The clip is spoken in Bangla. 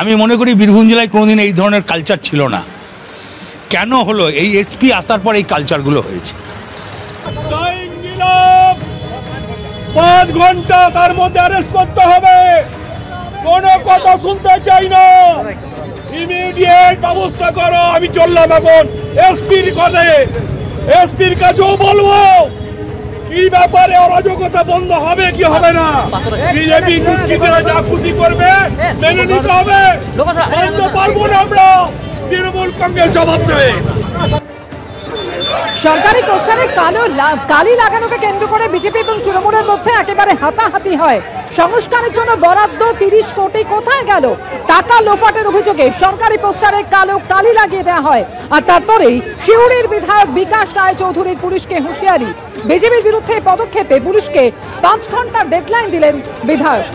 আমি মনে করি বীরভূম জেলায় কোনোদিন এই ধরনের কালচার ছিল না। কেন হলো? এই এসপি আসার পর এই কালচারগুলো হয়েছে। 5 ঘন্টা তার মধ্যে অ্যারেস্ট করতে হবে, কোনো কথা শুনতে চাই না, ইমিডিয়েট ব্যবস্থা করো। আমি চললাম এখন এসপির কাছেও বলবো কি ব্যাপারে অরাজকতা বন্ধ হবে কি হবে না। বিজেপি দুষ্কৃতীরা যা খুশি করবে মেনে নিতে হবে, বন্ধ পারবো না আমরা। তৃণমূল কংগ্রেস জবাব দেবে। সরকারি পোস্টারে কালি লাগানোকে কেন্দ্র করে বিজেপি এবং তৃণমূলের মধ্যে একেবারে হাতাহাতি হয়। সংস্কারের জন্য বরাদ্দ 30 কোটি কোথায় গেল? টাকা লোপাটের অভিযোগে সরকারি পোস্টারে কালি লাগিয়ে দেওয়া হয়। আর তারপরেই শিউড়ির বিধায়ক বিকাশ রায় চৌধুরীর পুলিশকে হুঁশিয়ারি। বিজেপির বিরুদ্ধে পদক্ষেপে পুলিশকে 5 ঘন্টার ডেডলাইন দিলেন বিধায়ক।